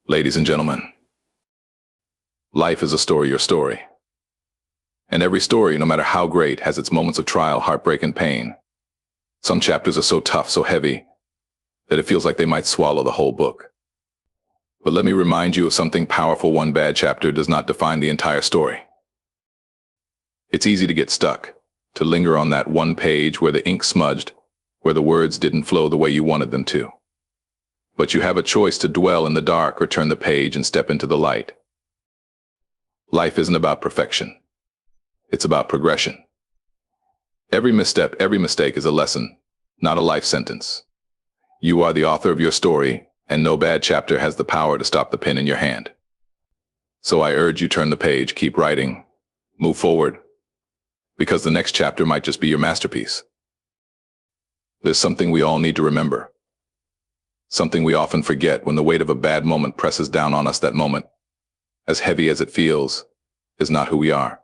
Ladies and gentlemen, life is a story, your story. And every story, no matter how great, has its moments of trial, heartbreak, and pain. Some chapters are so tough, so heavy, that it feels like they might swallow the whole book. But let me remind you of something powerful: one bad chapter does not define the entire story. It's easy to get stuck, to linger on that one page where the ink smudged, where the words didn't flow the way you wanted them to. But you have a choice to dwell in the dark or turn the page and step into the light. Life isn't about perfection. It's about progression. Every misstep, every mistake is a lesson, not a life sentence. You are the author of your story, and no bad chapter has the power to stop the pen in your hand. So I urge you, turn the page, keep writing, move forward, because the next chapter might just be your masterpiece. There's something we all need to remember. Something we often forget when the weight of a bad moment presses down on us. That moment, as heavy as it feels, is not who we are.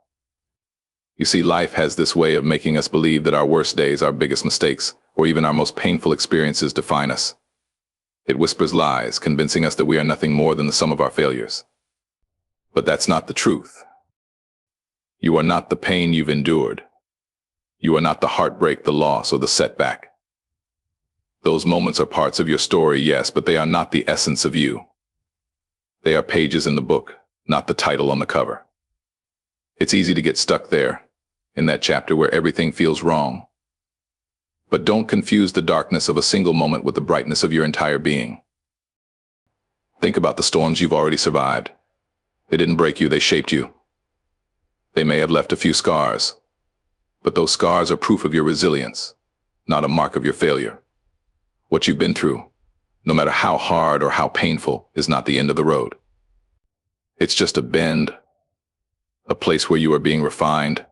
You see, life has this way of making us believe that our worst days, our biggest mistakes, or even our most painful experiences define us. It whispers lies, convincing us that we are nothing more than the sum of our failures. But that's not the truth. You are not the pain you've endured. You are not the heartbreak, the loss, or the setback. Those moments are parts of your story, yes, but they are not the essence of you. They are pages in the book, not the title on the cover. It's easy to get stuck there, in that chapter where everything feels wrong. But don't confuse the darkness of a single moment with the brightness of your entire being. Think about the storms you've already survived. They didn't break you, they shaped you. They may have left a few scars, but those scars are proof of your resilience, not a mark of your failure. What you've been through, no matter how hard or how painful, is not the end of the road. It's just a bend, a place where you are being refined,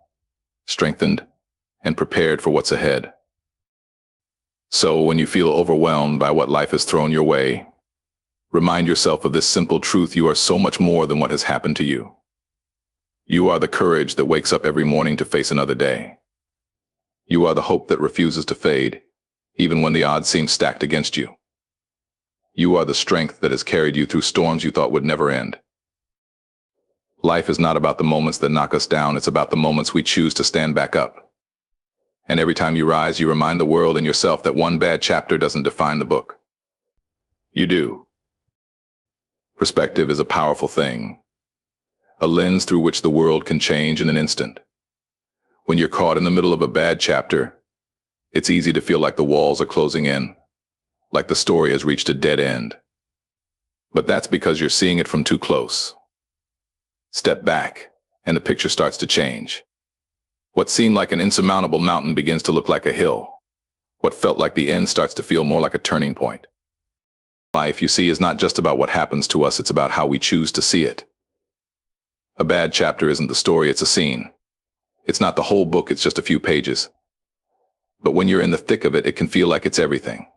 strengthened, and prepared for what's ahead. So when you feel overwhelmed by what life has thrown your way, remind yourself of this simple truth: you are so much more than what has happened to you. You are the courage that wakes up every morning to face another day. You are the hope that refuses to fade, even when the odds seem stacked against you. You are the strength that has carried you through storms you thought would never end. Life is not about the moments that knock us down, it's about the moments we choose to stand back up. And every time you rise, you remind the world and yourself that one bad chapter doesn't define the book. You do. Perspective is a powerful thing, a lens through which the world can change in an instant. When you're caught in the middle of a bad chapter, it's easy to feel like the walls are closing in, like the story has reached a dead end. But that's because you're seeing it from too close. Step back, and the picture starts to change. What seemed like an insurmountable mountain begins to look like a hill. What felt like the end starts to feel more like a turning point. Life, you see, is not just about what happens to us, it's about how we choose to see it. A bad chapter isn't the story, it's a scene. It's not the whole book, it's just a few pages. But when you're in the thick of it, it can feel like it's everything.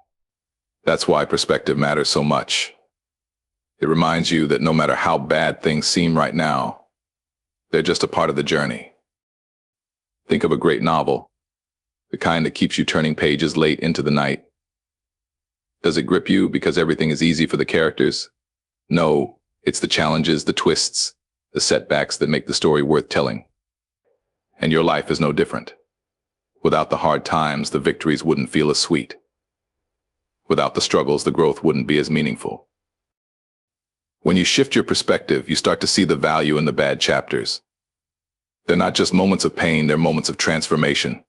That's why perspective matters so much. It reminds you that no matter how bad things seem right now, they're just a part of the journey. Think of a great novel, the kind that keeps you turning pages late into the night. Does it grip you because everything is easy for the characters? No, it's the challenges, the twists, the setbacks that make the story worth telling. And your life is no different. Without the hard times, the victories wouldn't feel as sweet. Without the struggles, the growth wouldn't be as meaningful. When you shift your perspective, you start to see the value in the bad chapters. They're not just moments of pain, they're moments of transformation.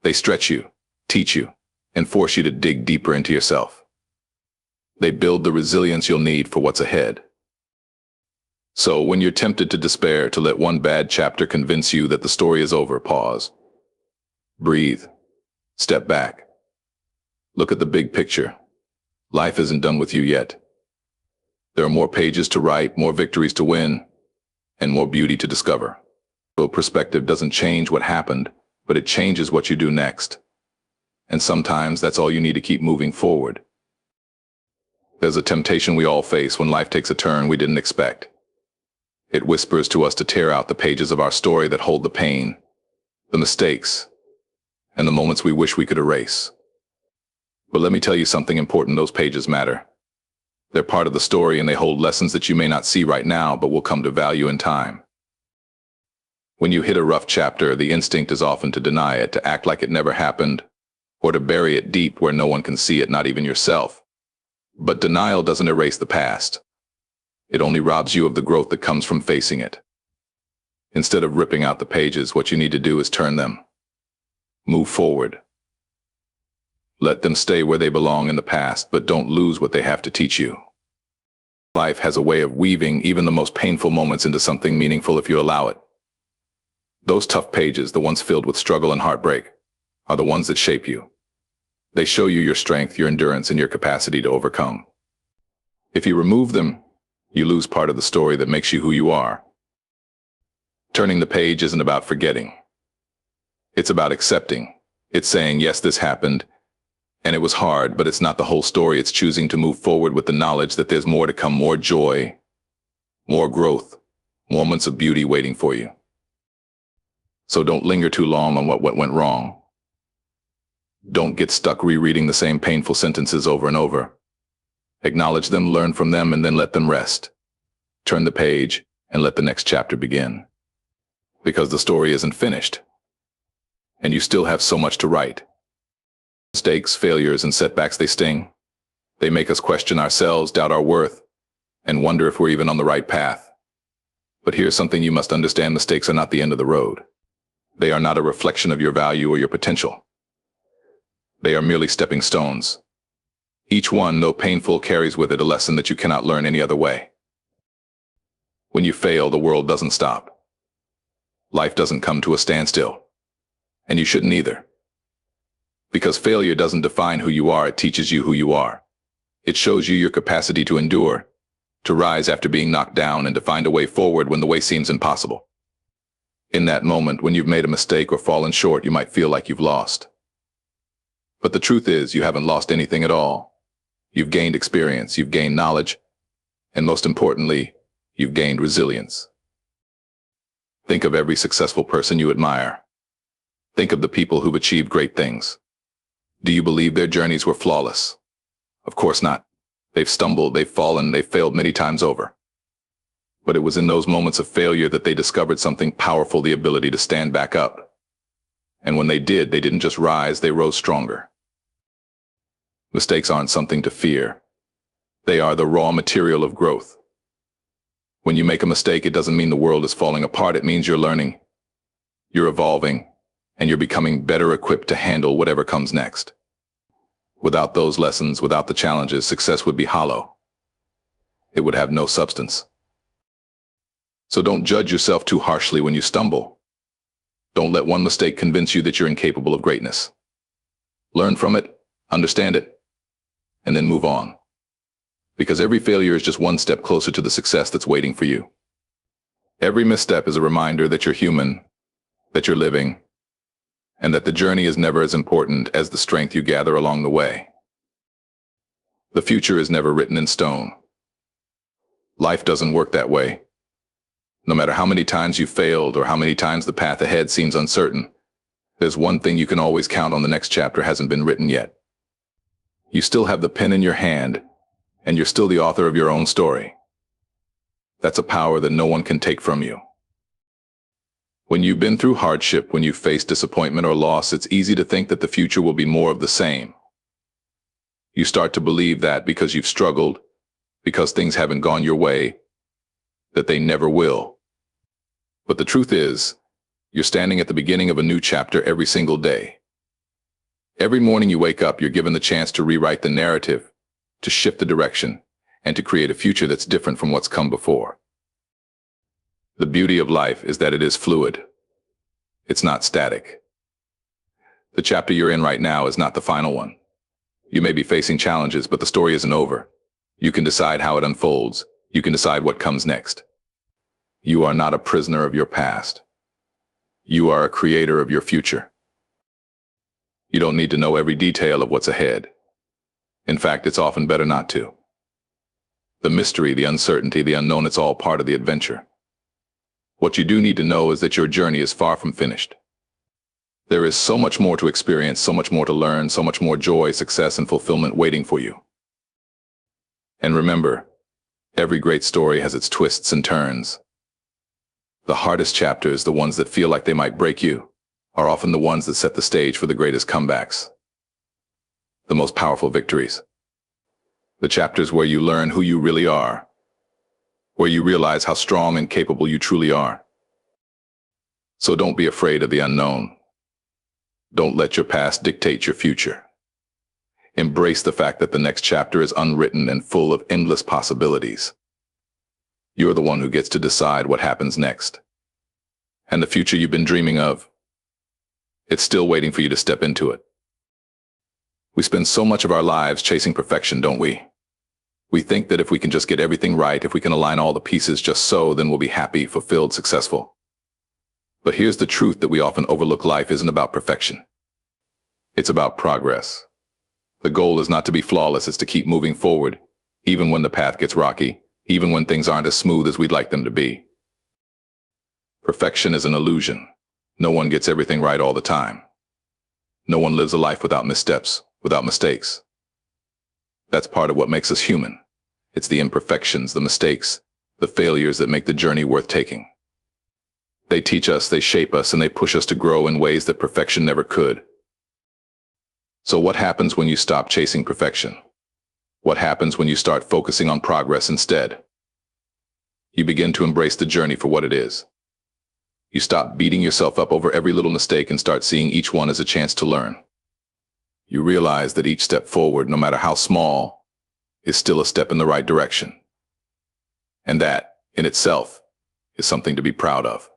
They stretch you, teach you, and force you to dig deeper into yourself. They build the resilience you'll need for what's ahead. So when you're tempted to despair, to let one bad chapter convince you that the story is over, pause. Breathe. Step back. Look at the big picture. Life isn't done with you yet. There are more pages to write, more victories to win, and more beauty to discover. So perspective doesn't change what happened, but it changes what you do next. And sometimes that's all you need to keep moving forward. There's a temptation we all face when life takes a turn we didn't expect. It whispers to us to tear out the pages of our story that hold the pain, the mistakes, and the moments we wish we could erase. But let me tell you something important: those pages matter. They're part of the story and they hold lessons that you may not see right now but will come to value in time. When you hit a rough chapter, the instinct is often to deny it, to act like it never happened, or to bury it deep where no one can see it, not even yourself. But denial doesn't erase the past. It only robs you of the growth that comes from facing it. Instead of ripping out the pages, what you need to do is turn them. Move forward. Let them stay where they belong in the past, but don't lose what they have to teach you. Life has a way of weaving even the most painful moments into something meaningful if you allow it. Those tough pages, the ones filled with struggle and heartbreak, are the ones that shape you. They show you your strength, your endurance, and your capacity to overcome. If you remove them, you lose part of the story that makes you who you are. Turning the page isn't about forgetting. It's about accepting. It's saying, yes, this happened, and it was hard, but it's not the whole story. It's choosing to move forward with the knowledge that there's more to come, more joy, more growth, moments of beauty waiting for you. So don't linger too long on what went wrong. Don't get stuck rereading the same painful sentences over and over. Acknowledge them, learn from them, and then let them rest. Turn the page and let the next chapter begin. Because the story isn't finished, and you still have so much to write. Mistakes, failures, and setbacks, they sting. They make us question ourselves, doubt our worth, and wonder if we're even on the right path. But here's something you must understand: mistakes are not the end of the road. They are not a reflection of your value or your potential. They are merely stepping stones. Each one, though painful, carries with it a lesson that you cannot learn any other way. When you fail, the world doesn't stop. Life doesn't come to a standstill. And you shouldn't either. Because failure doesn't define who you are, it teaches you who you are. It shows you your capacity to endure, to rise after being knocked down, and to find a way forward when the way seems impossible. In that moment, when you've made a mistake or fallen short, you might feel like you've lost. But the truth is, you haven't lost anything at all. You've gained experience, you've gained knowledge, and most importantly, you've gained resilience. Think of every successful person you admire. Think of the people who've achieved great things. Do you believe their journeys were flawless? Of course not. They've stumbled, they've fallen, they've failed many times over. But it was in those moments of failure that they discovered something powerful: the ability to stand back up. And when they did, they didn't just rise, they rose stronger. Mistakes aren't something to fear. They are the raw material of growth. When you make a mistake, it doesn't mean the world is falling apart. It means you're learning, you're evolving, and you're becoming better equipped to handle whatever comes next. Without those lessons, without the challenges, success would be hollow. It would have no substance. So don't judge yourself too harshly when you stumble. Don't let one mistake convince you that you're incapable of greatness. Learn from it, understand it, and then move on. Because every failure is just one step closer to the success that's waiting for you. Every misstep is a reminder that you're human, that you're living, and that the journey is never as important as the strength you gather along the way. The future is never written in stone. Life doesn't work that way. No matter how many times you've failed or how many times the path ahead seems uncertain, there's one thing you can always count on: the next chapter hasn't been written yet. You still have the pen in your hand, and you're still the author of your own story. That's a power that no one can take from you. When you've been through hardship, when you've faced disappointment or loss, it's easy to think that the future will be more of the same. You start to believe that because you've struggled, because things haven't gone your way, that they never will. But the truth is, you're standing at the beginning of a new chapter every single day. Every morning you wake up, you're given the chance to rewrite the narrative, to shift the direction, and to create a future that's different from what's come before. The beauty of life is that it is fluid. It's not static. The chapter you're in right now is not the final one. You may be facing challenges, but the story isn't over. You can decide how it unfolds. You can decide what comes next. You are not a prisoner of your past. You are a creator of your future. You don't need to know every detail of what's ahead. In fact, it's often better not to. The mystery, the uncertainty, the unknown, it's all part of the adventure. What you do need to know is that your journey is far from finished. There is so much more to experience, so much more to learn, so much more joy, success, and fulfillment waiting for you. And remember, every great story has its twists and turns. The hardest chapters, the ones that feel like they might break you, are often the ones that set the stage for the greatest comebacks, the most powerful victories. The chapters where you learn who you really are, where you realize how strong and capable you truly are. So don't be afraid of the unknown. Don't let your past dictate your future. Embrace the fact that the next chapter is unwritten and full of endless possibilities. You're the one who gets to decide what happens next. And the future you've been dreaming of, it's still waiting for you to step into it. We spend so much of our lives chasing perfection, don't we? We think that if we can just get everything right, if we can align all the pieces just so, then we'll be happy, fulfilled, successful. But here's the truth that we often overlook: life isn't about perfection. It's about progress. The goal is not to be flawless, it's to keep moving forward, even when the path gets rocky, even when things aren't as smooth as we'd like them to be. Perfection is an illusion. No one gets everything right all the time. No one lives a life without missteps, without mistakes. That's part of what makes us human. It's the imperfections, the mistakes, the failures that make the journey worth taking. They teach us, they shape us, and they push us to grow in ways that perfection never could. So what happens when you stop chasing perfection? What happens when you start focusing on progress instead? You begin to embrace the journey for what it is. You stop beating yourself up over every little mistake and start seeing each one as a chance to learn. You realize that each step forward, no matter how small, is still a step in the right direction. And that, in itself, is something to be proud of.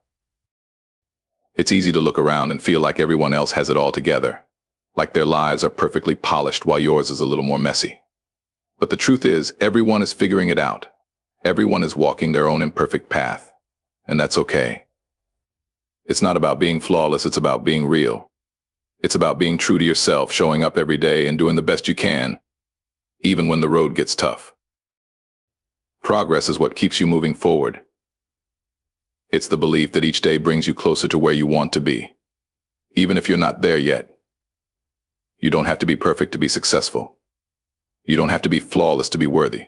It's easy to look around and feel like everyone else has it all together, like their lives are perfectly polished while yours is a little more messy. But the truth is, everyone is figuring it out. Everyone is walking their own imperfect path, and that's okay. It's not about being flawless, it's about being real. It's about being true to yourself, showing up every day and doing the best you can, even when the road gets tough. Progress is what keeps you moving forward. It's the belief that each day brings you closer to where you want to be, even if you're not there yet. You don't have to be perfect to be successful. You don't have to be flawless to be worthy.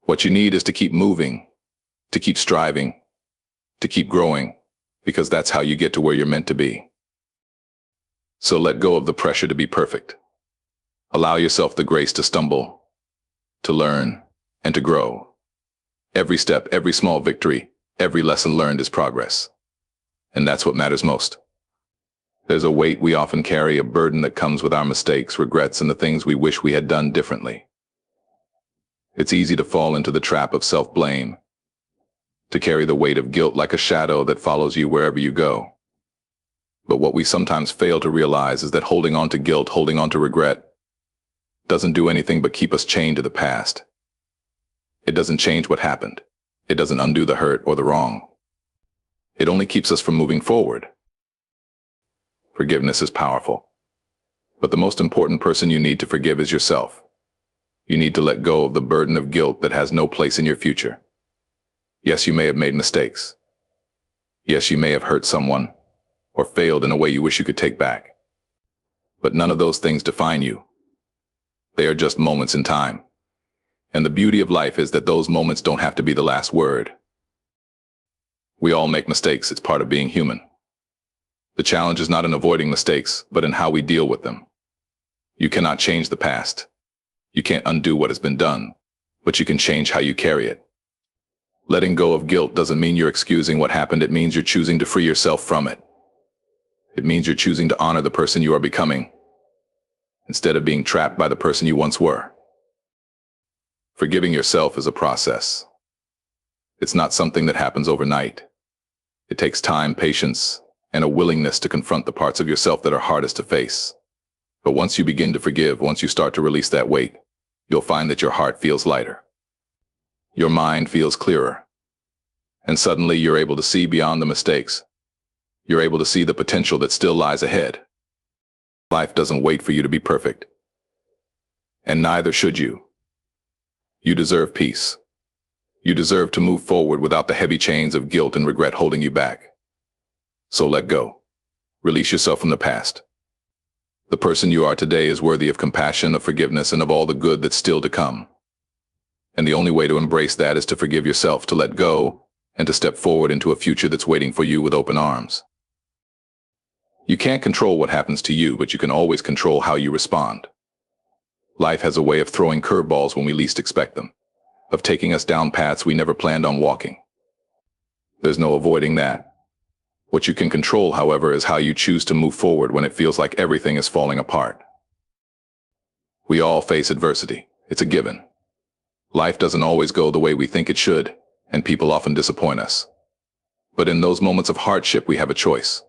What you need is to keep moving, to keep striving, to keep growing, because that's how you get to where you're meant to be. So let go of the pressure to be perfect. Allow yourself the grace to stumble, to learn, and to grow. Every step, every small victory, every lesson learned is progress. And that's what matters most. There's a weight we often carry, a burden that comes with our mistakes, regrets, and the things we wish we had done differently. It's easy to fall into the trap of self-blame, to carry the weight of guilt like a shadow that follows you wherever you go. But what we sometimes fail to realize is that holding on to guilt, holding on to regret, doesn't do anything but keep us chained to the past. It doesn't change what happened. It doesn't undo the hurt or the wrong. It only keeps us from moving forward. Forgiveness is powerful. But the most important person you need to forgive is yourself. You need to let go of the burden of guilt that has no place in your future. Yes, you may have made mistakes. Yes, you may have hurt someone, or failed in a way you wish you could take back. But none of those things define you. They are just moments in time. And the beauty of life is that those moments don't have to be the last word. We all make mistakes, it's part of being human. The challenge is not in avoiding mistakes, but in how we deal with them. You cannot change the past. You can't undo what has been done, but you can change how you carry it. Letting go of guilt doesn't mean you're excusing what happened, it means you're choosing to free yourself from it. It means you're choosing to honor the person you are becoming, instead of being trapped by the person you once were. Forgiving yourself is a process. It's not something that happens overnight. It takes time, patience, and a willingness to confront the parts of yourself that are hardest to face. But once you begin to forgive, once you start to release that weight, you'll find that your heart feels lighter. Your mind feels clearer. And suddenly you're able to see beyond the mistakes. You're able to see the potential that still lies ahead. Life doesn't wait for you to be perfect. And neither should you. You deserve peace. You deserve to move forward without the heavy chains of guilt and regret holding you back. So let go. Release yourself from the past. The person you are today is worthy of compassion, of forgiveness, and of all the good that's still to come. And the only way to embrace that is to forgive yourself, to let go, and to step forward into a future that's waiting for you with open arms. You can't control what happens to you, but you can always control how you respond. Life has a way of throwing curveballs when we least expect them, of taking us down paths we never planned on walking. There's no avoiding that. What you can control, however, is how you choose to move forward when it feels like everything is falling apart. We all face adversity. It's a given. Life doesn't always go the way we think it should, and people often disappoint us. But in those moments of hardship, we have a choice.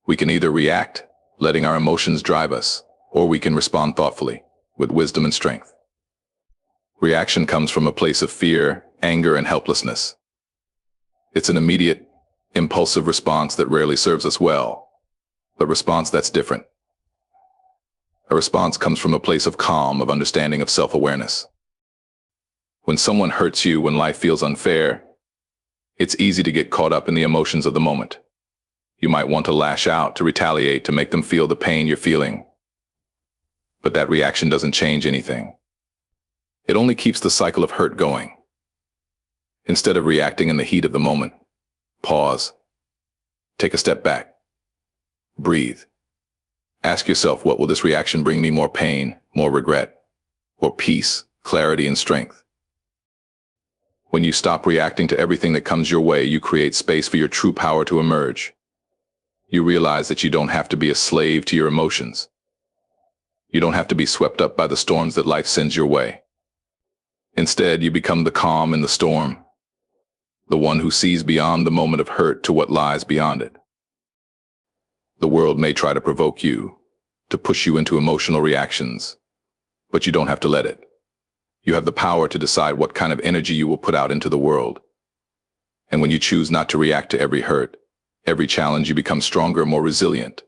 We can either react, letting our emotions drive us, or we can respond thoughtfully, with wisdom and strength. Reaction comes from a place of fear, anger, and helplessness. It's an immediate, impulsive response that rarely serves us well. A response that's different. A response comes from a place of calm, of understanding, of self-awareness. When someone hurts you, when life feels unfair, it's easy to get caught up in the emotions of the moment. You might want to lash out, to retaliate, to make them feel the pain you're feeling. But that reaction doesn't change anything. It only keeps the cycle of hurt going. Instead of reacting in the heat of the moment, pause. Take a step back. Breathe. Ask yourself, what will this reaction bring me? More pain, more regret, or peace, clarity, and strength? When you stop reacting to everything that comes your way, you create space for your true power to emerge. You realize that you don't have to be a slave to your emotions. You don't have to be swept up by the storms that life sends your way. Instead, you become the calm in the storm, the one who sees beyond the moment of hurt to what lies beyond it. The world may try to provoke you, to push you into emotional reactions, but you don't have to let it. You have the power to decide what kind of energy you will put out into the world. And when you choose not to react to every hurt, every challenge, you become stronger, more resilient.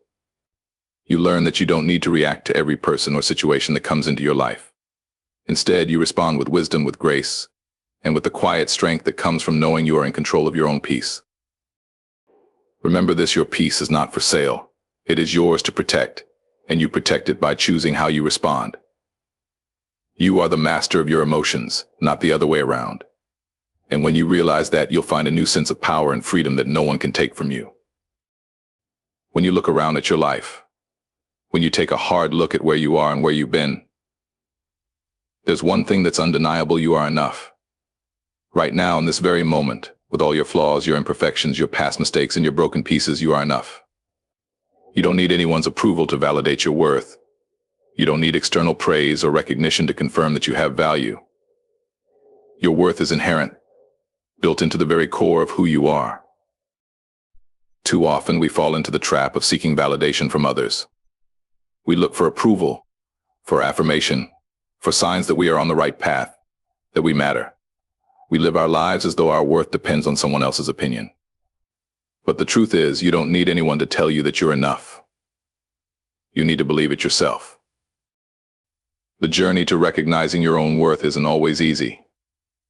You learn that you don't need to react to every person or situation that comes into your life. Instead, you respond with wisdom, with grace, and with the quiet strength that comes from knowing you are in control of your own peace. Remember this, your peace is not for sale. It is yours to protect, and you protect it by choosing how you respond. You are the master of your emotions, not the other way around. And when you realize that, you'll find a new sense of power and freedom that no one can take from you. When you look around at your life, when you take a hard look at where you are and where you've been, there's one thing that's undeniable: you are enough. Right now, in this very moment, with all your flaws, your imperfections, your past mistakes, and your broken pieces, you are enough. You don't need anyone's approval to validate your worth. You don't need external praise or recognition to confirm that you have value. Your worth is inherent, built into the very core of who you are. Too often we fall into the trap of seeking validation from others. We look for approval, for affirmation, for signs that we are on the right path, that we matter. We live our lives as though our worth depends on someone else's opinion. But the truth is, you don't need anyone to tell you that you're enough. You need to believe it yourself. The journey to recognizing your own worth isn't always easy.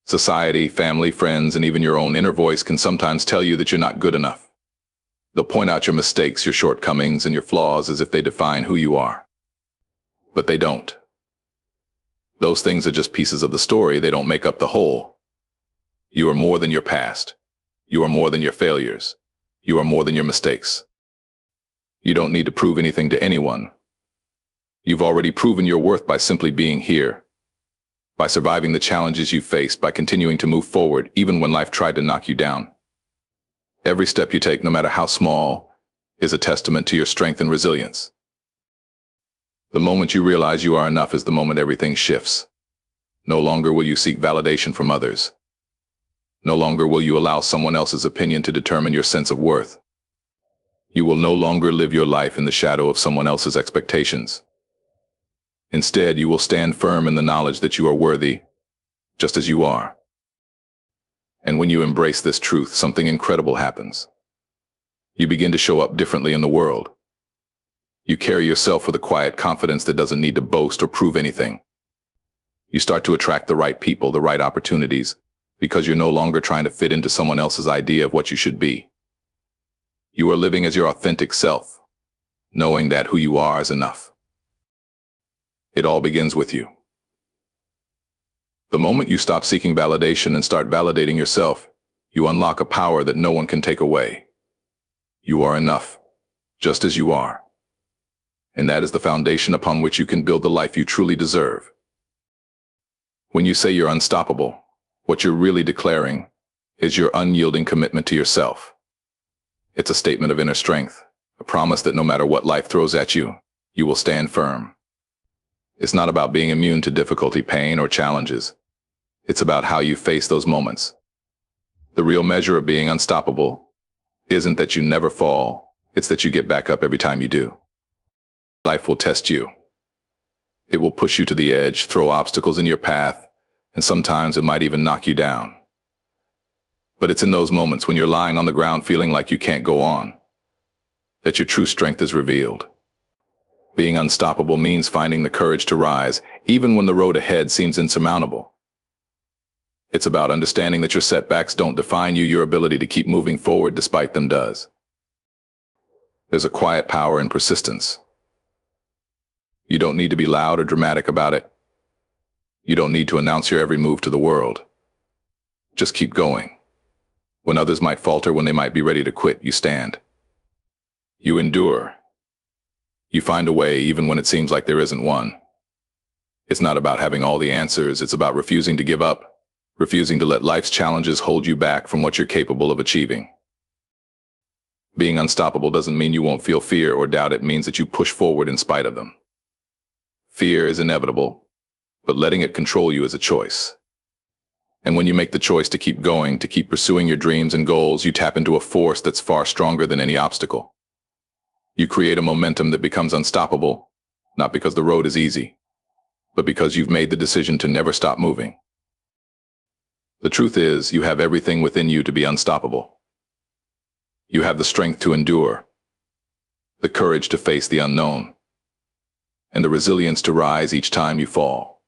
Society, family, friends, and even your own inner voice can sometimes tell you that you're not good enough. They'll point out your mistakes, your shortcomings, and your flaws as if they define who you are. But they don't. Those things are just pieces of the story. They don't make up the whole. You are more than your past. You are more than your failures. You are more than your mistakes. You don't need to prove anything to anyone. You've already proven your worth by simply being here, by surviving the challenges you faced, by continuing to move forward even when life tried to knock you down. Every step you take, no matter how small, is a testament to your strength and resilience. The moment you realize you are enough is the moment everything shifts. No longer will you seek validation from others. No longer will you allow someone else's opinion to determine your sense of worth. You will no longer live your life in the shadow of someone else's expectations. Instead, you will stand firm in the knowledge that you are worthy, just as you are. And when you embrace this truth, something incredible happens. You begin to show up differently in the world. You carry yourself with a quiet confidence that doesn't need to boast or prove anything. You start to attract the right people, the right opportunities, because you're no longer trying to fit into someone else's idea of what you should be. You are living as your authentic self, knowing that who you are is enough. It all begins with you. The moment you stop seeking validation and start validating yourself, you unlock a power that no one can take away. You are enough, just as you are. And that is the foundation upon which you can build the life you truly deserve. When you say you're unstoppable, what you're really declaring is your unyielding commitment to yourself. It's a statement of inner strength, a promise that no matter what life throws at you, you will stand firm. It's not about being immune to difficulty, pain, or challenges. It's about how you face those moments. The real measure of being unstoppable isn't that you never fall, it's that you get back up every time you do. Life will test you. It will push you to the edge, throw obstacles in your path, and sometimes it might even knock you down. But it's in those moments when you're lying on the ground feeling like you can't go on, that your true strength is revealed. Being unstoppable means finding the courage to rise, even when the road ahead seems insurmountable. It's about understanding that your setbacks don't define you, your ability to keep moving forward despite them does. There's a quiet power in persistence. You don't need to be loud or dramatic about it. You don't need to announce your every move to the world. Just keep going. When others might falter, when they might be ready to quit, you stand. You endure. You find a way even when it seems like there isn't one. It's not about having all the answers, it's about refusing to give up, refusing to let life's challenges hold you back from what you're capable of achieving. Being unstoppable doesn't mean you won't feel fear or doubt, it means that you push forward in spite of them. Fear is inevitable, but letting it control you is a choice. And when you make the choice to keep going, to keep pursuing your dreams and goals, you tap into a force that's far stronger than any obstacle. You create a momentum that becomes unstoppable, not because the road is easy, but because you've made the decision to never stop moving. The truth is, you have everything within you to be unstoppable. You have the strength to endure, the courage to face the unknown, and the resilience to rise each time you fall.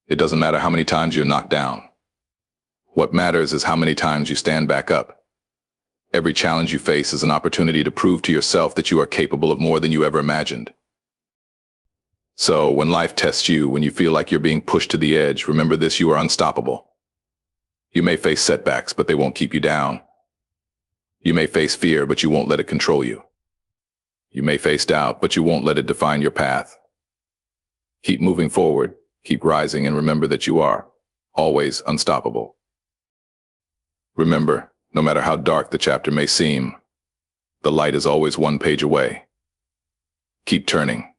It doesn't matter how many times you're knocked down. What matters is how many times you stand back up. Every challenge you face is an opportunity to prove to yourself that you are capable of more than you ever imagined. So, when life tests you, when you feel like you're being pushed to the edge, remember this: you are unstoppable. You may face setbacks, but they won't keep you down. You may face fear, but you won't let it control you. You may face doubt, but you won't let it define your path. Keep moving forward, keep rising, and remember that you are always unstoppable. Remember, no matter how dark the chapter may seem, the light is always one page away. Keep turning.